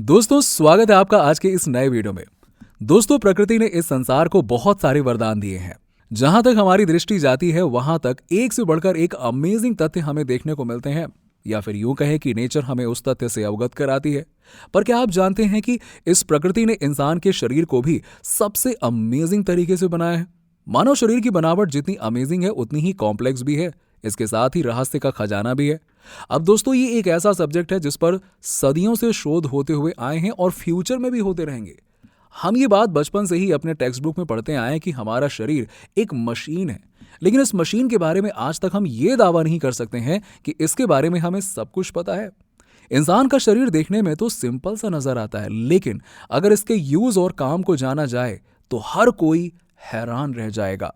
दोस्तों, स्वागत है आपका आज के इस नए वीडियो में। दोस्तों, प्रकृति ने इस संसार को बहुत सारे वरदान दिए हैं। जहां तक हमारी दृष्टि जाती है वहां तक एक से बढ़कर एक अमेजिंग तथ्य हमें देखने को मिलते हैं, या फिर यूं कहें कि नेचर हमें उस तथ्य से अवगत कराती है। पर क्या आप जानते हैं कि इस प्रकृति ने इंसान के शरीर को भी सबसे अमेजिंग तरीके से बनाया है। मानव शरीर की बनावट जितनी अमेजिंग है उतनी ही कॉम्प्लेक्स भी है। इसके साथ ही रहस्य का खजाना भी है। अब दोस्तों, ये एक ऐसा सब्जेक्ट है जिस पर सदियों से शोध होते हुए आए हैं और फ्यूचर में भी होते रहेंगे। हम ये बात बचपन से ही अपने टेक्स्ट बुक में पढ़ते आए हैं कि हमारा शरीर एक मशीन है, लेकिन इस मशीन के बारे में आज तक हम ये दावा नहीं कर सकते हैं कि इसके बारे में हमें सब कुछ पता है। इंसान का शरीर देखने में तो सिंपल सा नजर आता है, लेकिन अगर इसके यूज और काम को जाना जाए तो हर कोई हैरान रह जाएगा।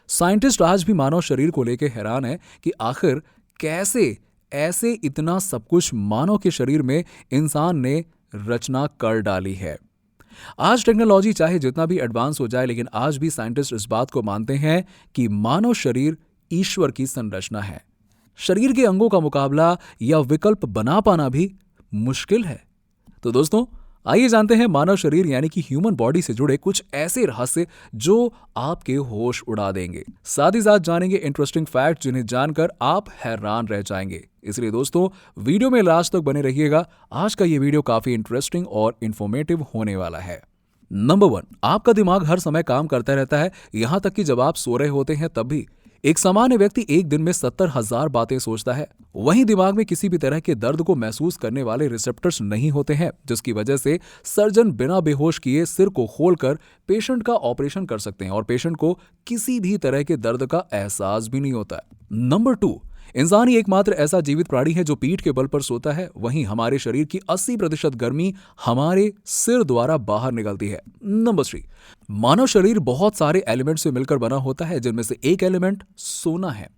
साइंटिस्ट आज भी मानव शरीर को लेकर हैरान है कि आखिर कैसे ऐसे इतना सब कुछ मानव के शरीर में इंसान ने रचना कर डाली है। आज टेक्नोलॉजी चाहे जितना भी एडवांस हो जाए, लेकिन आज भी साइंटिस्ट इस बात को मानते हैं कि मानव शरीर ईश्वर की संरचना है। शरीर के अंगों का मुकाबला या विकल्प बना पाना भी मुश्किल है। तो दोस्तों, आइए जानते हैं मानव शरीर यानी कि ह्यूमन बॉडी से जुड़े कुछ ऐसे रहस्य जो आपके होश उड़ा देंगे। साथ ही साथ जानेंगे इंटरेस्टिंग फैक्ट जिन्हें जानकर आप हैरान रह जाएंगे। इसलिए दोस्तों, वीडियो में लास्ट तक बने रहिएगा। आज का ये वीडियो काफी इंटरेस्टिंग और इंफॉर्मेटिव होने वाला है। नंबर 1, आपका दिमाग हर समय काम करता रहता है, यहां तक कि जब आप सो रहे होते हैं तब भी। एक सामान्य व्यक्ति एक दिन में 70,000 बातें सोचता है। वहीं दिमाग में किसी भी तरह के दर्द को महसूस करने वाले रिसेप्टर्स नहीं होते हैं, जिसकी वजह से सर्जन बिना बेहोश किए सिर को खोलकर पेशेंट का ऑपरेशन कर सकते हैं और पेशेंट को किसी भी तरह के दर्द का एहसास भी नहीं होता है। नंबर 2, इंसान ही एकमात्र ऐसा जीवित प्राणी है जो पीठ के बल पर सोता है। वहीं हमारे शरीर की 80% गर्मी हमारे सिर द्वारा बाहर निकलती है। नंबर 3, मानव शरीर बहुत एलिमेंट एलिमेंट्स से मिलकर बना होता है, जिनमें से एक एलिमेंट सोना है।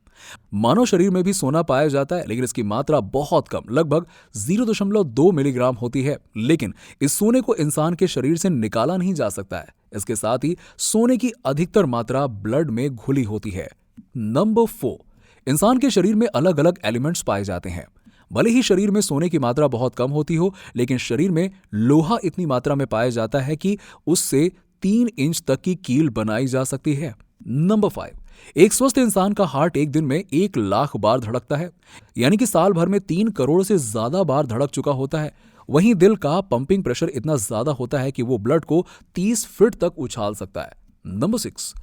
मानव शरीर में भी सोना पाया जाता है, लेकिन इसकी मात्रा बहुत कम, लगभग 0.2 मिलीग्राम होती है। लेकिन इस सोने को इंसान के शरीर से निकाला नहीं जा सकता है। इसके साथ ही सोने की अधिकतर मात्रा ब्लड में घुली होती है। नंबर 4, इंसान के शरीर में अलग अलग एलिमेंट्स पाए जाते हैं। भले ही शरीर में सोने की मात्रा बहुत कम होती हो, लेकिन शरीर में लोहा इतनी मात्रा में पाया जाता है कि उससे 3 इंच तक की कील बनाई जा सकती है। नंबर 5, एक स्वस्थ इंसान का हार्ट एक दिन में 1 लाख बार धड़कता है, यानी कि साल भर में 3 करोड़ से ज्यादा बार धड़क चुका होता है। वहीं दिल का पंपिंग प्रेशर इतना ज्यादा होता है कि वो ब्लड को 30 फीट तक उछाल सकता है। नंबर 6,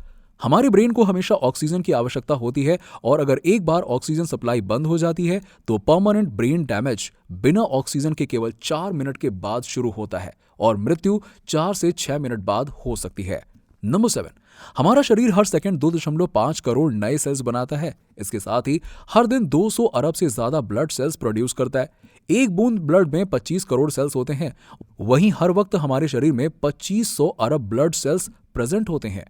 हमारे ब्रेन को हमेशा ऑक्सीजन की आवश्यकता होती है, और अगर एक बार ऑक्सीजन सप्लाई बंद हो जाती है तो परमानेंट ब्रेन डैमेज बिना ऑक्सीजन के केवल 4 मिनट के बाद शुरू होता है और मृत्यु 4 से 6 मिनट बाद हो सकती है। नंबर 7, हमारा शरीर हर सेकंड 2.5 करोड़ नए सेल्स बनाता है। इसके साथ ही हर दिन 200 अरब से ज्यादा ब्लड सेल्स प्रोड्यूस करता है। एक बूंद ब्लड में 25 करोड़ सेल्स होते हैं। वहीं हर वक्त हमारे शरीर में 2500 अरब ब्लड सेल्स प्रेजेंट होते हैं।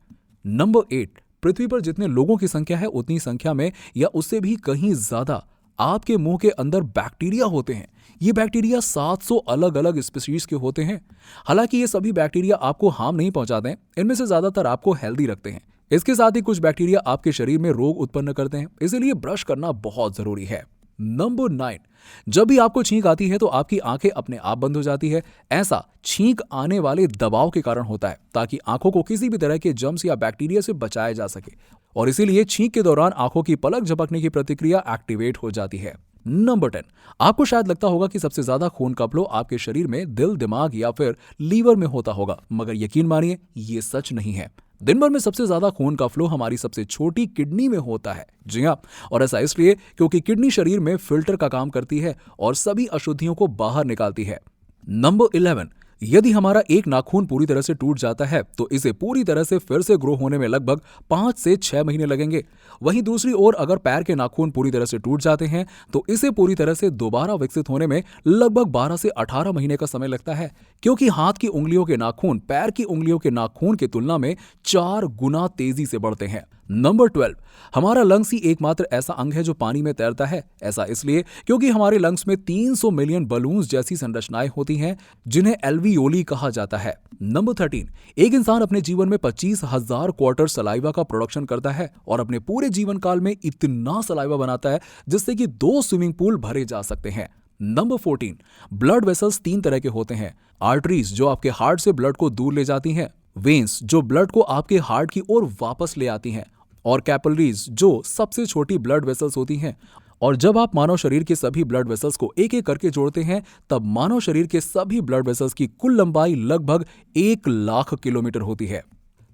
नंबर 8, पृथ्वी पर जितने लोगों की संख्या है उतनी संख्या में या उससे भी कहीं ज्यादा आपके मुंह के अंदर बैक्टीरिया होते हैं। ये बैक्टीरिया 700 अलग अलग स्पीशीज के होते हैं। हालांकि ये सभी बैक्टीरिया आपको हार्म नहीं पहुंचाते हैं, इनमें से ज्यादातर आपको हेल्दी रखते हैं। इसके साथ ही कुछ बैक्टीरिया आपके शरीर में रोग उत्पन्न करते हैं, इसीलिए ब्रश करना बहुत जरूरी है। नंबर 9, जब भी आपको छींक आती है तो आपकी आंखें अपने आप बंद हो जाती है। ऐसा छींक आने वाले दबाव के कारण होता है, ताकि आंखों को किसी भी तरह के जर्म्स या बैक्टीरिया से बचाया जा सके, और इसीलिए छींक के दौरान आंखों की पलक झपकने की प्रक्रिया एक्टिवेट हो जाती है। नंबर 10, आपको शायद लगता होगा कि सबसे ज्यादा खून का फ्लो आपके शरीर में दिल, दिमाग या फिर लीवर में होता होगा, मगर यकीन मानिए ये सच नहीं है। दिन भर में सबसे ज्यादा खून का फ्लो हमारी सबसे छोटी किडनी में होता है। जी हाँ, और ऐसा इसलिए क्योंकि किडनी शरीर में फिल्टर का काम करती है और सभी अशुद्धियों को बाहर निकालती है। नंबर 11, यदि हमारा एक नाखून पूरी तरह से टूट जाता है तो इसे पूरी तरह से फिर से ग्रो होने में लगभग 5 से 6 महीने लगेंगे। वहीं दूसरी ओर अगर पैर के नाखून पूरी तरह से टूट जाते हैं तो इसे पूरी तरह से दोबारा विकसित होने में लगभग 12 से 18 महीने का समय लगता है, क्योंकि हाथ की उंगलियों के नाखून पैर की उंगलियों के नाखून की तुलना में 4 गुना तेजी से बढ़ते हैं। नंबर 12, हमारा लंग्स ही एकमात्र ऐसा अंग है जो पानी में तैरता है। ऐसा इसलिए क्योंकि हमारे लंग्स में 300 मिलियन बलून्स जैसी संरचनाएं होती हैं, जिन्हें एल्वियोली कहा जाता है। नंबर 13, एक इंसान अपने जीवन में 25,000 क्वार्टर सलाइवा का प्रोडक्शन करता है और अपने पूरे जीवन काल में इतना सलाइवा बनाता है जिससे कि 2 स्विमिंग पूल भरे जा सकते हैं। नंबर 14, ब्लड वेसल्स 3 तरह के होते हैं। आर्टरीज जो आपके हार्ट से ब्लड को दूर ले जाती हैं, वेन्स जो ब्लड को आपके हार्ट की ओर वापस ले आती हैं, और कैपिलरीज जो सबसे छोटी ब्लड वेसल्स होती हैं। और जब आप मानव शरीर के सभी ब्लड वेसल्स को एक एक करके जोड़ते हैं, तब मानव शरीर के सभी ब्लड वेसल्स की कुल लंबाई लगभग 1 लाख किलोमीटर होती है।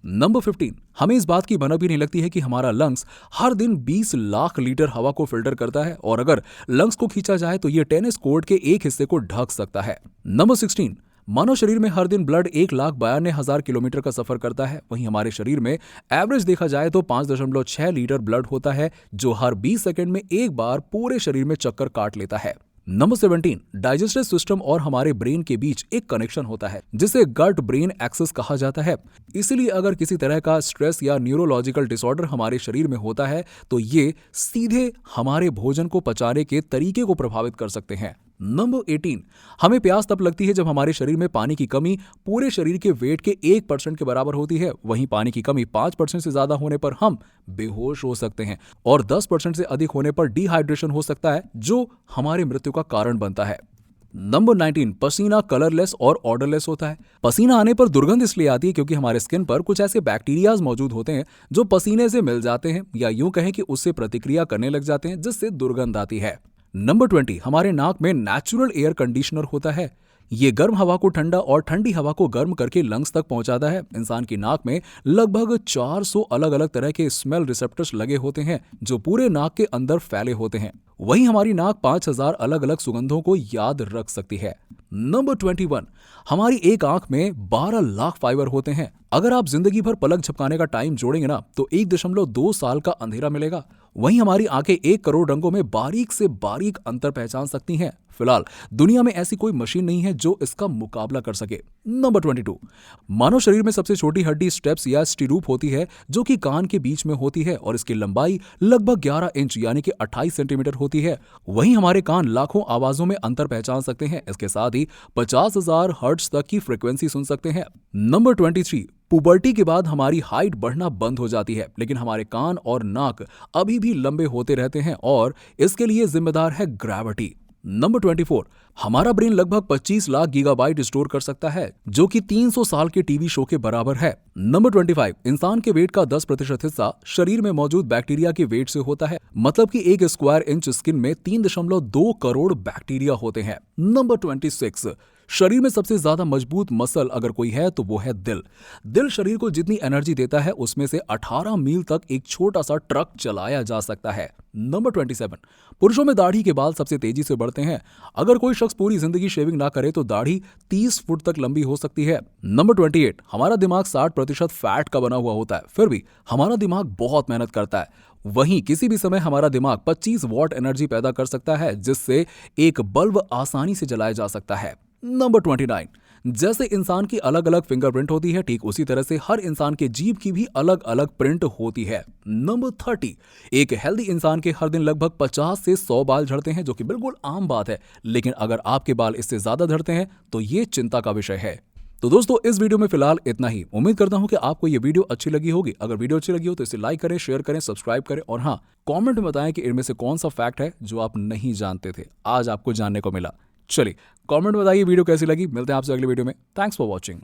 नंबर 15, हमें इस बात की भनक भी नहीं लगती है कि हमारा लंग्स हर दिन 20 लाख लीटर हवा को फिल्टर करता है, और अगर लंग्स को खींचा जाए तो ये टेनिस कोर्ट के एक हिस्से को ढक सकता है। नंबर 16, मानव शरीर में हर दिन ब्लड 1,92,000 किलोमीटर का सफर करता है। वहीं हमारे शरीर में एवरेज देखा जाए तो 5.6 लीटर ब्लड होता है, जो हर 20 सेकंड में एक बार पूरे शरीर में चक्कर काट लेता है। नंबर 17, डाइजेस्टिव सिस्टम और हमारे ब्रेन के बीच एक कनेक्शन होता है जिसे गट ब्रेन एक्सेस कहा जाता है। इसीलिए अगर किसी तरह का स्ट्रेस या न्यूरोलॉजिकल डिसऑर्डर हमारे शरीर में होता है तो ये सीधे हमारे भोजन को पचाने के तरीके को प्रभावित कर सकते हैं। नंबर 18, हमें प्यास तब लगती है जब हमारे शरीर में पानी की कमी पूरे शरीर के वेट के 1% के बराबर होती है। वहीं पानी की कमी 5% से ज्यादा होने पर हम बेहोश हो सकते हैं, और 10% से अधिक होने पर डिहाइड्रेशन हो सकता है, जो हमारे मृत्यु का कारण बनता है। नंबर 19, पसीना कलरलेस और ऑर्डरलेस होता है। पसीना आने पर दुर्गंध इसलिए आती है क्योंकि हमारे स्किन पर कुछ ऐसे बैक्टीरियाज मौजूद होते हैं जो पसीने से मिल जाते हैं, या यूं कहें कि उससे प्रतिक्रिया करने लग जाते हैं, जिससे दुर्गंध आती है। नंबर 20, हमारे नाक में नेचुरल एयर कंडीशनर होता है। ये गर्म हवा को ठंडा और ठंडी हवा को गर्म करके लंग्स तक पहुंचाता है। इंसान की नाक में लगभग 400 अलग अलग तरह के स्मेल रिसेप्टर्स लगे होते हैं जो पूरे नाक के अंदर फैले होते हैं। वहीं हमारी नाक 5000 अलग अलग सुगंधों को याद रख सकती है। नंबर 21, हमारी एक आंख में 12 लाख फाइबर होते हैं। अगर आप जिंदगी भर पलक झपकाने का टाइम जोड़ेंगे ना तो 1.2 साल का अंधेरा मिलेगा। वहीं हमारी आंखें 1 करोड़ रंगों में बारीक से बारीक अंतर पहचान सकती हैं। फिलहाल दुनिया में ऐसी कोई मशीन नहीं है जो इसका मुकाबला कर सके। नंबर 22, मानव शरीर में सबसे छोटी हड्डी स्टेप्स या स्टीरूप होती है जो कि कान के बीच में होती है, और इसकी लंबाई लगभग 11 इंच यानी कि 28 सेंटीमीटर होती है। वहीं हमारे कान लाखों आवाजों में अंतर पहचान सकते हैं। इसके साथ ही 50,000 हर्ट्ज तक की फ्रीक्वेंसी सुन सकते हैं। नंबर 23, पुबर्टी के बाद हमारी हाइट बढ़ना बंद हो जाती है, लेकिन हमारे कान और नाक अभी भी लंबे होते रहते हैं, और इसके लिए जिम्मेदार है ग्रेविटी। नंबर 24, हमारा ब्रेन लगभग 25 लाख गीगाबाइट स्टोर कर सकता है, जो कि 300 साल के टीवी शो के बराबर है। नंबर 25, इंसान के वेट का 10% हिस्सा शरीर में मौजूद बैक्टीरिया के वेट से होता है, मतलब कि 1 स्क्वायर इंच स्किन में 3.2 करोड़ बैक्टीरिया होते हैं। नंबर 26, शरीर में सबसे ज्यादा मजबूत मसल अगर कोई है तो वो है दिल। दिल शरीर को जितनी एनर्जी देता है उसमें से 18 मील तक एक छोटा सा ट्रक चलाया जा सकता है। नंबर 27, पुरुषों में दाढ़ी के बाल सबसे तेजी से बढ़ते हैं। अगर कोई शख्स पूरी जिंदगी शेविंग ना करे तो दाढ़ी 30 फुट तक लंबी हो सकती है। नंबर 28, हमारा दिमाग 60% फैट का बना हुआ होता है, फिर भी हमारा दिमाग बहुत मेहनत करता है। वहीं किसी भी समय हमारा दिमाग 25 वॉट एनर्जी पैदा कर सकता है, जिससे एक बल्ब आसानी से जलाया जा सकता है। नंबर 29, जैसे इंसान की अलग अलग फिंगरप्रिंट होती है, ठीक उसी तरह से हर इंसान के जीभ की भी अलग अलग प्रिंट होती है। नंबर 30, एक हेल्दी इंसान के हर दिन लगभग 50 से 100 बाल झड़ते हैं, जो कि बिल्कुल आम बात है, लेकिन अगर आपके बाल इससे ज्यादा झड़ते हैं तो ये चिंता का विषय है। तो दोस्तों, इस वीडियो में फिलहाल इतना ही। उम्मीद करता हूं कि आपको ये वीडियो अच्छी लगी होगी। अगर वीडियो अच्छी लगी हो तो इसे लाइक करें, शेयर करें, सब्सक्राइब करें, और हाँ, कमेंट में बताएं कि इनमें से कौन सा फैक्ट है जो आप नहीं जानते थे, आज आपको जानने को मिला। चलिए कमेंट बताइए वीडियो कैसी लगी। मिलते हैं आपसे अगले वीडियो में। Thanks for watching.